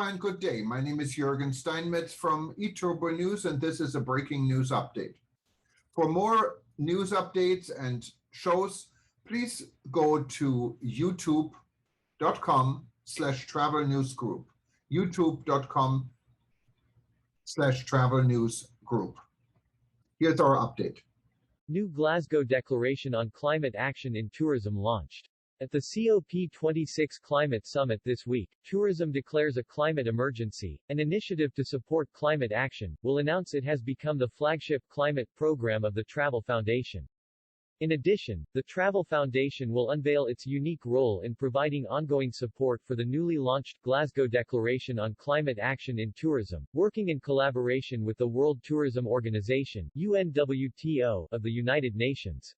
and good day. My name is Jürgen Steinmetz from eTurboNews, and this is a breaking news update. For more news updates and shows, please go to youtube.com/travel news group, youtube.com/travel news group. Here's our update. New Glasgow Declaration on Climate Action in Tourism launched. At the COP26 Climate Summit this week, Tourism declares a climate emergency. An initiative to support climate action will announce it has become the flagship climate program of the Travel Foundation. In addition, the Travel Foundation will unveil its unique role in providing ongoing support for the newly launched Glasgow Declaration on Climate Action in Tourism, working in collaboration with the World Tourism Organization (UNWTO) of the United Nations.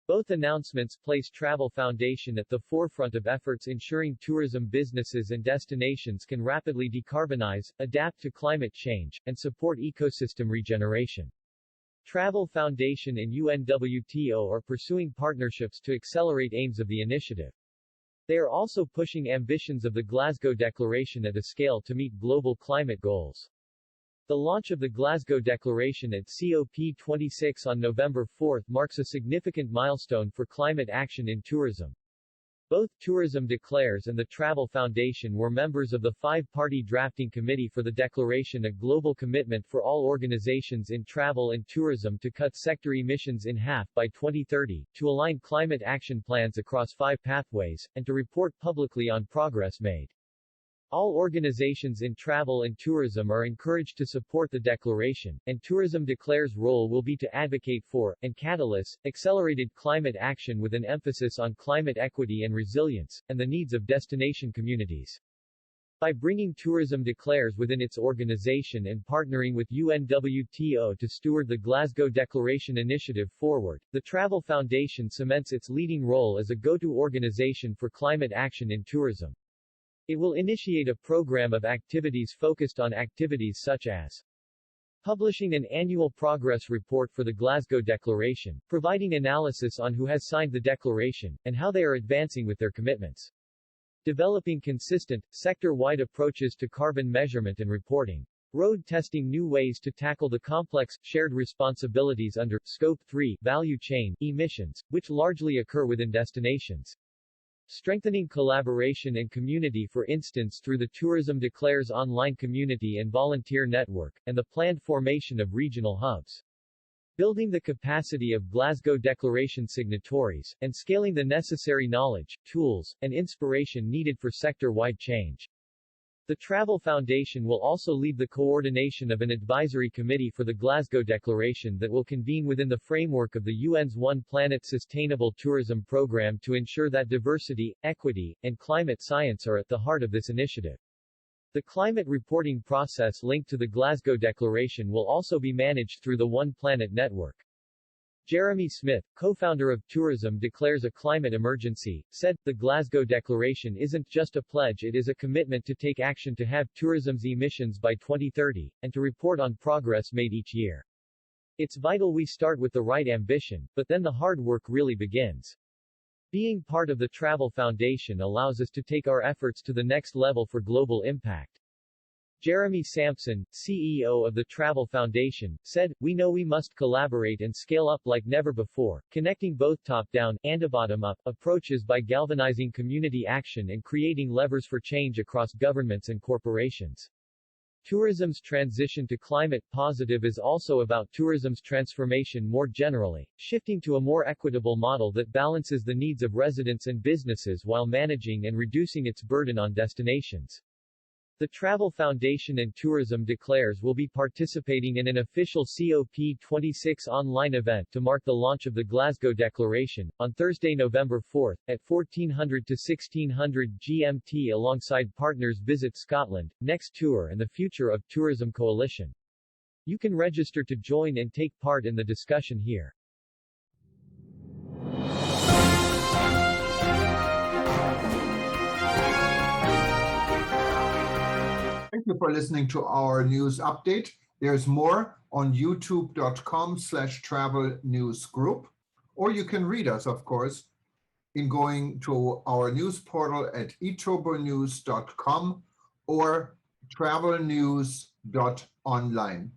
Both announcements place Travel Foundation at the forefront of efforts ensuring tourism businesses and destinations can rapidly decarbonize, adapt to climate change, and support ecosystem regeneration. Travel Foundation and UNWTO are pursuing partnerships to accelerate aims of the initiative. They are also pushing ambitions of the Glasgow Declaration at a scale to meet global climate goals. The launch of the Glasgow Declaration at COP26 on November 4 marks a significant milestone for climate action in tourism. Both Tourism Declares and the Travel Foundation were members of the five-party drafting committee for the declaration, a global commitment for all organizations in travel and tourism to cut sector emissions in half by 2030, to align climate action plans across 5 pathways, and to report publicly on progress made. All organizations in travel and tourism are encouraged to support the declaration, and Tourism Declare's role will be to advocate for, and catalyst, accelerated climate action with an emphasis on climate equity and resilience, and the needs of destination communities. By bringing Tourism Declares within its organization and partnering with UNWTO to steward the Glasgow Declaration initiative forward, the Travel Foundation cements its leading role as a go-to organization for climate action in tourism. It will initiate a program of activities focused on activities such as publishing an annual progress report for the Glasgow Declaration, providing analysis on who has signed the declaration, and how they are advancing with their commitments, developing consistent, sector-wide approaches to carbon measurement and reporting, road testing new ways to tackle the complex, shared responsibilities under Scope 3 value chain emissions, which largely occur within destinations, strengthening collaboration and community, for instance through the Tourism Declares online community and volunteer network, and the planned formation of regional hubs, building the capacity of Glasgow Declaration signatories, and scaling the necessary knowledge, tools, and inspiration needed for sector-wide change. The Travel Foundation will also lead the coordination of an advisory committee for the Glasgow Declaration that will convene within the framework of the UN's One Planet Sustainable Tourism Program to ensure that diversity, equity, and climate science are at the heart of this initiative. The climate reporting process linked to the Glasgow Declaration will also be managed through the One Planet Network. Jeremy Smith, co-founder of Tourism Declares a Climate Emergency, said, "The Glasgow Declaration isn't just a pledge, it is a commitment to take action to halve tourism's emissions by 2030, and to report on progress made each year. It's vital we start with the right ambition, but then the hard work really begins. Being part of the Travel Foundation allows us to take our efforts to the next level for global impact." Jeremy Sampson, CEO of the Travel Foundation, said, "We know we must collaborate and scale up like never before, connecting both top-down and bottom-up approaches by galvanizing community action and creating levers for change across governments and corporations." Tourism's transition to climate positive is also about tourism's transformation more generally, shifting to a more equitable model that balances the needs of residents and businesses while managing and reducing its burden on destinations. The Travel Foundation and Tourism Declares will be participating in an official COP26 online event to mark the launch of the Glasgow Declaration, on Thursday, November 4, at 1400 to 1600 GMT alongside partners Visit Scotland, Next Tour and the Future of Tourism Coalition. You can register to join and take part in the discussion here. Thank you for listening to our news update. There's more on youtube.com/travel news group, or you can read us, of course, in going to our news portal at eTurboNews.com or travelnews.online.